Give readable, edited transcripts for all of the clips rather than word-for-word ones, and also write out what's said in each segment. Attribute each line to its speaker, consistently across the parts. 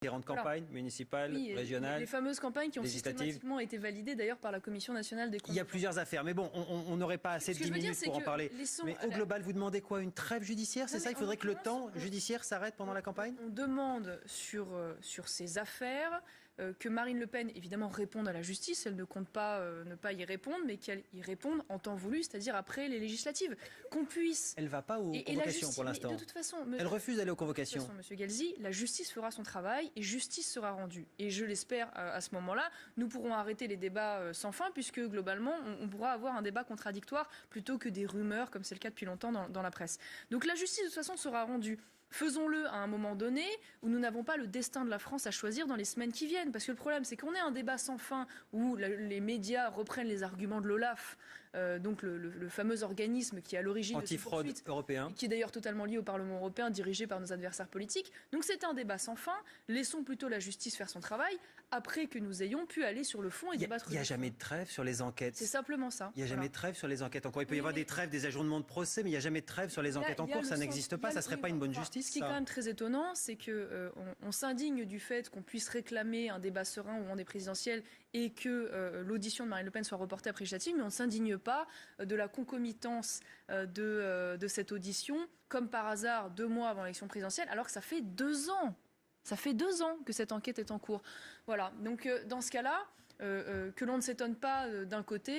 Speaker 1: Différentes campagnes municipales, régionales,
Speaker 2: les fameuses campagnes qui ont
Speaker 1: législatives.
Speaker 2: systématiquement été validées d'ailleurs par la Commission nationale des comptes.
Speaker 1: Il y a plusieurs affaires, mais bon, on n'aurait pas assez de 10 minutes pour en parler. Mais au global, vous demandez quoi? Une trêve judiciaire? C'est ça? Il faudrait que le temps judiciaire s'arrête pendant la campagne?
Speaker 2: On demande sur ces affaires que Marine Le Pen, évidemment, réponde à la justice. Elle ne compte pas ne pas y répondre, mais qu'elle y réponde en temps voulu, c'est-à-dire après les législatives. Qu'on puisse...
Speaker 1: Elle ne va pas aux convocations pour l'instant.
Speaker 2: De toute façon,
Speaker 1: elle refuse d'aller aux convocations.
Speaker 2: De toute façon, M. Guelzi, la justice fera son travail et justice sera rendue. Et je l'espère, à ce moment-là, nous pourrons arrêter les débats sans fin, puisque globalement, on pourra avoir un débat contradictoire plutôt que des rumeurs, comme c'est le cas depuis longtemps dans la presse. Donc la justice, de toute façon, sera rendue. Faisons-le à un moment donné où nous n'avons pas le destin de la France à choisir dans les semaines qui viennent. Parce que le problème, c'est qu'on ait un débat sans fin où les médias reprennent les arguments de l'OLAF, donc le fameux organisme qui est à l'origine de ces poursuites,
Speaker 1: européen,
Speaker 2: qui est d'ailleurs totalement lié au Parlement européen, dirigé par nos adversaires politiques. Donc c'est un débat sans fin. Laissons plutôt la justice faire son travail, après que nous ayons pu aller sur le fond et débattre.
Speaker 1: Il n'y a jamais de trêve sur les enquêtes.
Speaker 2: C'est simplement ça.
Speaker 1: Il n'y a jamais de trêve sur les enquêtes en cours. Il peut y avoir des trêves, des ajournements de procès, mais il n'y a jamais de trêve sur les enquêtes en cours. Ça n'existe pas. Ça ne serait pas une bonne justice.
Speaker 2: Ce qui est quand même très étonnant, c'est qu'on s'indigne du fait qu'on puisse réclamer un débat serein au moment des présidentielles et que l'audition de Marine Le Pen soit reportée après législative, mais on ne s'indigne pas de la concomitance de cette audition, comme par hasard 2 mois avant l'élection présidentielle, alors que ça fait 2 ans. Ça fait 2 ans que cette enquête est en cours. Voilà. Donc, dans ce cas-là, que l'on ne s'étonne pas d'un côté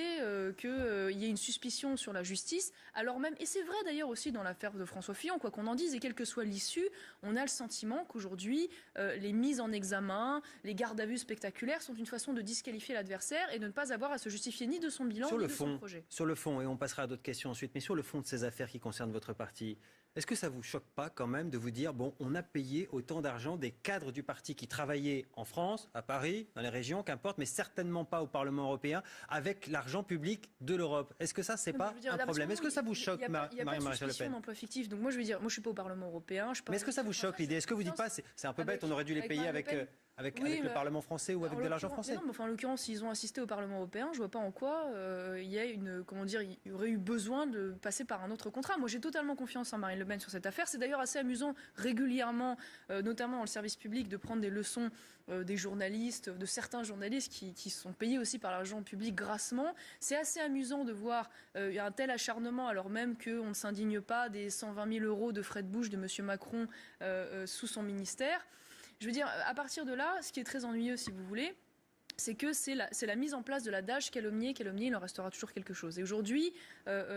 Speaker 2: qu'il y ait une suspicion sur la justice, alors même, et c'est vrai d'ailleurs aussi dans l'affaire de François Fillon, quoi qu'on en dise, et quelle que soit l'issue, on a le sentiment qu'aujourd'hui, les mises en examen, les gardes à vue spectaculaires sont une façon de disqualifier l'adversaire et de ne pas avoir à se justifier ni de son bilan, ni de son projet.
Speaker 1: Sur le fond, et on passera à d'autres questions ensuite, mais sur le fond de ces affaires qui concernent votre parti, est-ce que ça ne vous choque pas quand même de vous dire, bon, on a payé autant d'argent des cadres du parti qui travaillaient en France, à Paris, dans les régions, qu'importe, mais certainement pas au Parlement européen, avec l'argent public de l'Europe. Est-ce que ça, c'est pas un problème? Est-ce que ça vous choque, Marie-Marie Le Pen?
Speaker 2: Il n'y a pas de suspicion d'emploi fictif. Donc moi, je veux dire, moi, je ne suis pas au Parlement européen.
Speaker 1: Mais est-ce que ça vous choque l'idée? Est-ce que vous ne dites pas, c'est un peu bête, on aurait dû les payer avec le Parlement français ou avec de l'argent français?
Speaker 2: Non, mais enfin, en l'occurrence, s'ils ont assisté au Parlement européen, je ne vois pas en quoi il y aurait eu besoin de passer par un autre contrat. Moi, j'ai totalement confiance en Marine Le Pen sur cette affaire. C'est d'ailleurs assez amusant régulièrement, notamment dans le service public, de prendre des leçons des journalistes, de certains journalistes qui sont payés aussi par l'argent public grassement. C'est assez amusant de voir un tel acharnement, alors même qu'on ne s'indigne pas des 120 000 euros de frais de bouche de M. Macron sous son ministère. Je veux dire, à partir de là, ce qui est très ennuyeux, si vous voulez, c'est que c'est la mise en place de l'adage calomnier, il en restera toujours quelque chose. Et aujourd'hui,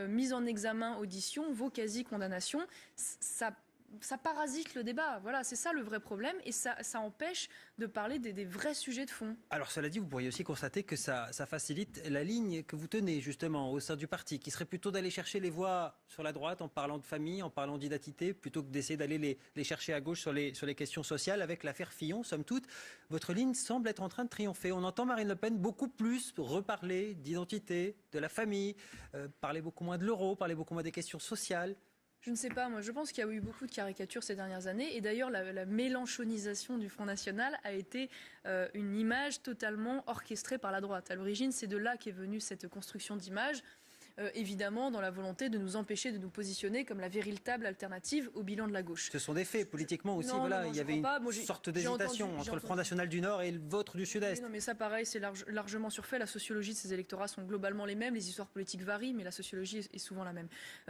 Speaker 2: mise en examen, audition, vaut quasi-condamnation, ça parasite le débat. Voilà, c'est ça le vrai problème et ça empêche de parler des vrais sujets de fond.
Speaker 1: Alors cela dit, vous pourriez aussi constater que ça facilite la ligne que vous tenez justement au sein du parti, qui serait plutôt d'aller chercher les voix sur la droite en parlant de famille, en parlant d'identité, plutôt que d'essayer d'aller les chercher à gauche sur les questions sociales. Avec l'affaire Fillon, somme toute, votre ligne semble être en train de triompher. On entend Marine Le Pen beaucoup plus reparler d'identité, de la famille, parler beaucoup moins de l'euro, parler beaucoup moins des questions sociales.
Speaker 2: Je ne sais pas, moi je pense qu'il y a eu beaucoup de caricatures ces dernières années et d'ailleurs la mélenchonisation du Front National a été une image totalement orchestrée par la droite. À l'origine, c'est de là qu'est venue cette construction d'image. Évidemment dans la volonté de nous empêcher de nous positionner comme la véritable alternative au bilan de la gauche.
Speaker 1: Ce sont des faits politiquement aussi, il y avait une sorte d'hésitation entre le Front National du Nord et le vôtre du Sud-Est.
Speaker 2: Non mais ça pareil, c'est largement surfait. La sociologie de ces électorats sont globalement les mêmes, les histoires politiques varient, mais la sociologie est souvent la même.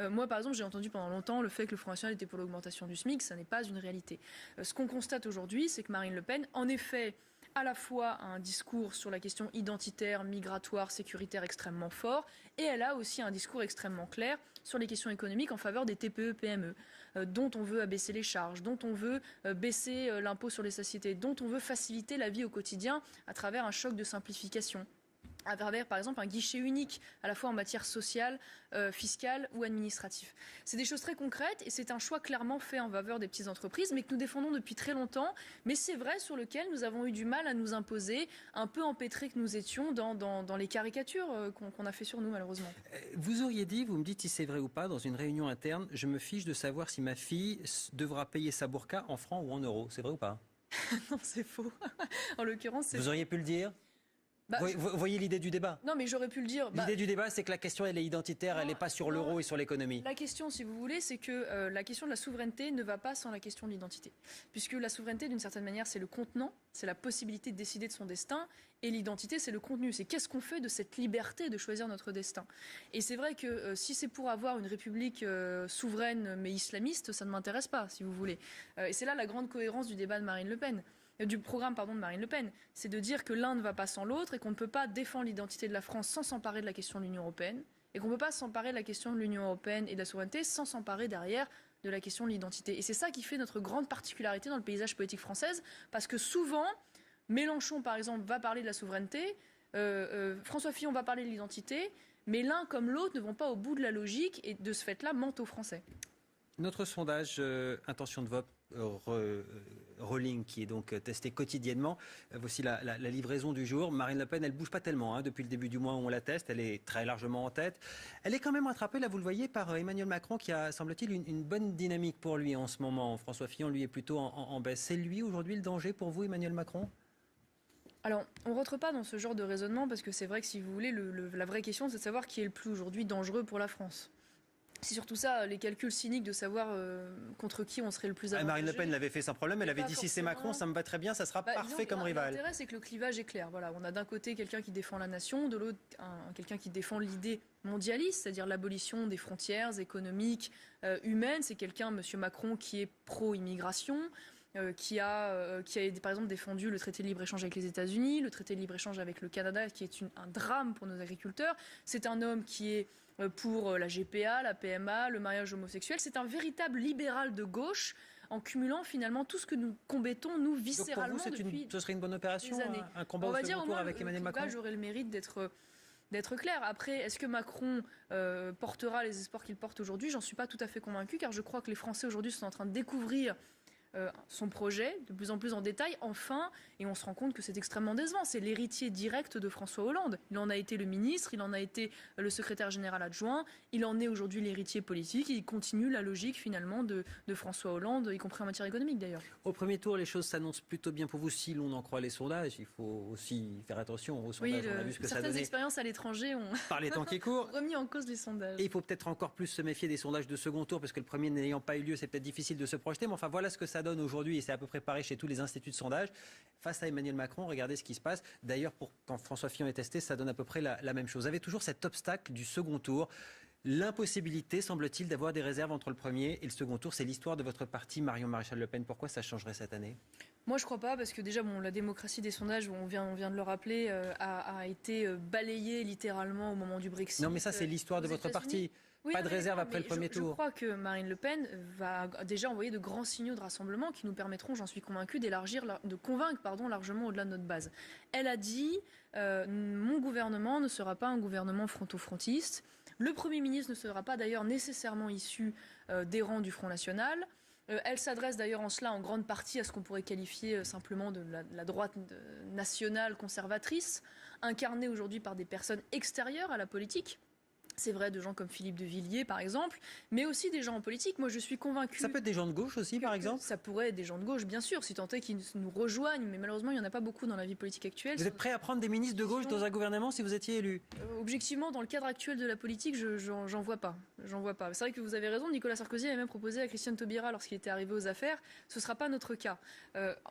Speaker 2: Moi par exemple, j'ai entendu pendant longtemps le fait que le Front National était pour l'augmentation du SMIC, ça n'est pas une réalité. Ce qu'on constate aujourd'hui, c'est que Marine Le Pen, en effet, à la fois un discours sur la question identitaire, migratoire, sécuritaire extrêmement fort, et elle a aussi un discours extrêmement clair sur les questions économiques en faveur des TPE-PME, dont on veut abaisser les charges, dont on veut baisser l'impôt sur les sociétés, dont on veut faciliter la vie au quotidien à travers un choc de simplification. À travers, par exemple, un guichet unique, à la fois en matière sociale, fiscale ou administrative. C'est des choses très concrètes et c'est un choix clairement fait en faveur des petites entreprises, mais que nous défendons depuis très longtemps. Mais c'est vrai sur lequel nous avons eu du mal à nous imposer, un peu empêtrés que nous étions dans les caricatures qu'on a fait sur nous, malheureusement.
Speaker 1: Vous auriez dit, vous me dites si c'est vrai ou pas, dans une réunion interne, je me fiche de savoir si ma fille devra payer sa burqa en francs ou en euros. C'est vrai ou pas?
Speaker 2: Non, c'est faux. En l'occurrence, c'est
Speaker 1: Vous auriez pu le dire? Vous voyez l'idée du débat?
Speaker 2: Non, mais j'aurais pu le dire.
Speaker 1: L'idée du débat, c'est que la question, elle est identitaire, elle n'est pas sur l'euro et sur l'économie.
Speaker 2: La question, si vous voulez, c'est que la question de la souveraineté ne va pas sans la question de l'identité. Puisque la souveraineté, d'une certaine manière, c'est le contenant, c'est la possibilité de décider de son destin, et l'identité, c'est le contenu. C'est qu'est-ce qu'on fait de cette liberté de choisir notre destin. Et c'est vrai que si c'est pour avoir une république souveraine mais islamiste, ça ne m'intéresse pas, si vous voulez. Et c'est là la grande cohérence du débat de Marine Le Pen. Du programme de Marine Le Pen, c'est de dire que l'un ne va pas sans l'autre et qu'on ne peut pas défendre l'identité de la France sans s'emparer de la question de l'Union européenne et qu'on ne peut pas s'emparer de la question de l'Union européenne et de la souveraineté sans s'emparer derrière de la question de l'identité. Et c'est ça qui fait notre grande particularité dans le paysage politique français, parce que souvent, Mélenchon, par exemple, va parler de la souveraineté, François Fillon va parler de l'identité, mais l'un comme l'autre ne vont pas au bout de la logique et de ce fait-là mentent aux Français.
Speaker 1: Notre sondage intention de vote Rolling, qui est donc testé quotidiennement. Voici la livraison du jour. Marine Le Pen, elle ne bouge pas tellement depuis le début du mois où on la teste. Elle est très largement en tête. Elle est quand même rattrapée, là vous le voyez, par Emmanuel Macron qui a, semble-t-il, une bonne dynamique pour lui en ce moment. François Fillon, lui, est plutôt en baisse. C'est lui aujourd'hui le danger pour vous, Emmanuel Macron ?
Speaker 2: Alors, on ne rentre pas dans ce genre de raisonnement parce que c'est vrai que si vous voulez, la vraie question, c'est de savoir qui est le plus aujourd'hui dangereux pour la France. C'est surtout ça, les calculs cyniques de savoir contre qui on serait le plus avantageux.
Speaker 1: Marine Le Pen l'avait fait sans problème, elle avait dit si c'est Macron, ça me va très bien, ça sera parfait comme rival.
Speaker 2: L'intérêt, c'est que le clivage est clair. Voilà, on a d'un côté quelqu'un qui défend la nation, de l'autre quelqu'un qui défend l'idée mondialiste, c'est-à-dire l'abolition des frontières économiques, humaines. C'est quelqu'un, M. Macron, qui est pro-immigration. Qui a par exemple défendu le traité de libre-échange avec les États-Unis, le traité de libre-échange avec le Canada, qui est un drame pour nos agriculteurs. C'est un homme qui est pour la GPA, la PMA, le mariage homosexuel. C'est un véritable libéral de gauche, en cumulant finalement tout ce que nous combattons, nous, viscéralement. Donc pour vous,
Speaker 1: ce serait une bonne opération, un combat au second tour avec Emmanuel Macron?
Speaker 2: J'aurais le mérite d'être clair. Après, est-ce que Macron portera les espoirs qu'il porte aujourd'hui? J'en suis pas tout à fait convaincue, car je crois que les Français aujourd'hui sont en train de découvrir son projet de plus en plus en détail, enfin, et on se rend compte que c'est extrêmement décevant. C'est l'héritier direct de François Hollande. Il en a été le ministre, il en a été le secrétaire général adjoint, il en est aujourd'hui l'héritier politique, et il continue la logique finalement de François Hollande, y compris en matière économique d'ailleurs.
Speaker 1: Au premier tour, les choses s'annoncent plutôt bien pour vous si l'on en croit les sondages. Il faut aussi faire attention aux sondages.
Speaker 2: Oui,
Speaker 1: on a vu ce que ça
Speaker 2: certaines
Speaker 1: donnait
Speaker 2: expériences à l'étranger ont
Speaker 1: par les temps qui courent
Speaker 2: remis en cause les sondages.
Speaker 1: Et il faut peut-être encore plus se méfier des sondages de second tour, parce que le premier n'ayant pas eu lieu, c'est peut-être difficile de se projeter. Mais enfin, voilà ce que ça donne aujourd'hui, et c'est à peu près pareil chez tous les instituts de sondage. Face à Emmanuel Macron, regardez ce qui se passe. D'ailleurs, quand François Fillon est testé, ça donne à peu près la même chose. Vous avez toujours cet obstacle du second tour. L'impossibilité, semble-t-il, d'avoir des réserves entre le premier et le second tour. C'est l'histoire de votre parti, Marion Maréchal Le Pen. Pourquoi ça changerait cette année?
Speaker 2: Moi, je crois pas, parce que déjà, la démocratie des sondages, on vient de le rappeler, a été balayée littéralement au moment du Brexit.
Speaker 1: Non, mais ça, c'est l'histoire de votre parti. Oui, pas de réserve après le premier tour.
Speaker 2: Je crois que Marine Le Pen va déjà envoyer de grands signaux de rassemblement qui nous permettront, j'en suis convaincue, de convaincre largement au-delà de notre base. Elle a dit mon gouvernement ne sera pas un gouvernement fronto-frontiste. Le Premier ministre ne sera pas d'ailleurs nécessairement issu des rangs du Front National. Elle s'adresse d'ailleurs en cela en grande partie à ce qu'on pourrait qualifier simplement de la droite nationale conservatrice, incarnée aujourd'hui par des personnes extérieures à la politique. C'est vrai de gens comme Philippe de Villiers, par exemple, mais aussi des gens en politique. Moi, je suis convaincue...
Speaker 1: Ça peut être des gens de gauche aussi, par exemple?
Speaker 2: Ça pourrait être des gens de gauche, bien sûr, si tant est qu'ils nous rejoignent. Mais malheureusement, il n'y en a pas beaucoup dans la vie politique actuelle.
Speaker 1: Vous êtes prêt à prendre des ministres de gauche dans un gouvernement si vous étiez élu?
Speaker 2: Objectivement, dans le cadre actuel de la politique, j'en vois pas. J'en vois pas. C'est vrai que vous avez raison, Nicolas Sarkozy avait même proposé à Christiane Taubira, lorsqu'il était arrivé aux affaires, ce ne sera pas notre cas.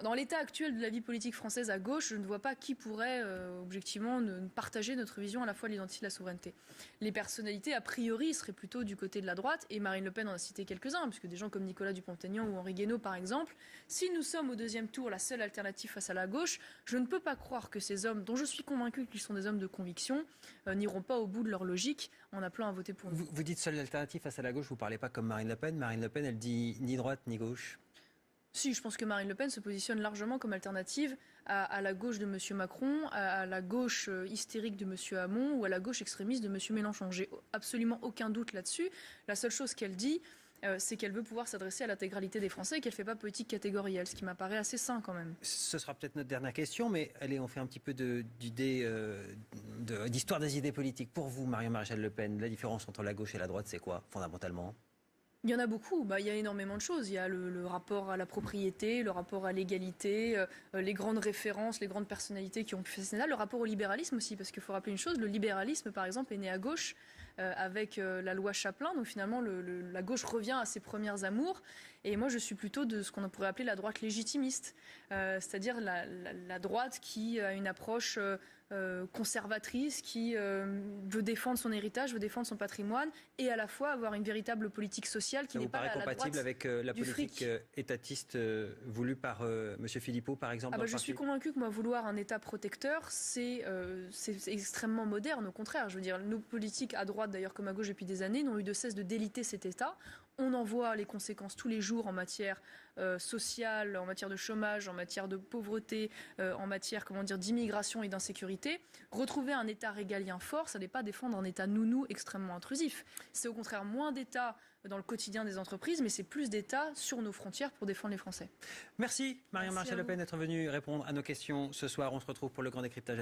Speaker 2: Dans l'état actuel de la vie politique française à gauche, je ne vois pas qui pourrait, objectivement, partager notre vision à la fois de l'identité et de la souveraineté. Les personnalités, a priori, serait plutôt du côté de la droite, et Marine Le Pen en a cité quelques-uns, puisque des gens comme Nicolas Dupont-Aignan ou Henri Guénaud, par exemple, si nous sommes au deuxième tour la seule alternative face à la gauche, je ne peux pas croire que ces hommes, dont je suis convaincue qu'ils sont des hommes de conviction, n'iront pas au bout de leur logique en appelant à voter pour nous.
Speaker 1: Vous dites seule alternative face à la gauche, vous ne parlez pas comme Marine Le Pen. Marine Le Pen, elle dit ni droite ni gauche.
Speaker 2: Si, je pense que Marine Le Pen se positionne largement comme alternative à la gauche de M. Macron, à la gauche hystérique de M. Hamon ou à la gauche extrémiste de M. Mélenchon. J'ai absolument aucun doute là-dessus. La seule chose qu'elle dit, c'est qu'elle veut pouvoir s'adresser à l'intégralité des Français et qu'elle ne fait pas politique catégorielle, ce qui m'apparaît assez sain quand même.
Speaker 1: Ce sera peut-être notre dernière question, mais allez, on fait un petit peu d'histoire des idées politiques. Pour vous, Marion Maréchal Le Pen, la différence entre la gauche et la droite, c'est quoi, fondamentalement ?
Speaker 2: Il y en a beaucoup. Il y a énormément de choses. Il y a le rapport à la propriété, le rapport à l'égalité, les grandes références, les grandes personnalités qui ont pu faire ça. Le rapport au libéralisme aussi, parce qu'il faut rappeler une chose, le libéralisme, par exemple, est né à gauche avec la loi Chaplin. Donc finalement, la gauche revient à ses premières amours. Et moi, je suis plutôt de ce qu'on pourrait appeler la droite légitimiste, c'est-à-dire la droite qui a une approche conservatrice, qui veut défendre son héritage, veut défendre son patrimoine, et à la fois avoir une véritable politique sociale qui n'est pas la droite
Speaker 1: compatible avec la politique
Speaker 2: fric.
Speaker 1: étatiste voulue par M. Philippot, par exemple.
Speaker 2: Je suis convaincue que vouloir un État protecteur, c'est extrêmement moderne. Au contraire, je veux dire, nos politiques à droite, d'ailleurs comme à gauche depuis des années, n'ont eu de cesse de déliter cet État. On en voit les conséquences tous les jours en matière sociale, en matière de chômage, en matière de pauvreté, en matière d'immigration et d'insécurité. Retrouver un État régalien fort, ça n'est pas défendre un État nounou extrêmement intrusif. C'est au contraire moins d'État dans le quotidien des entreprises, mais c'est plus d'État sur nos frontières pour défendre les Français.
Speaker 1: Merci Marion Maréchal Le Pen d'être venue répondre à nos questions ce soir. On se retrouve pour le grand décryptage.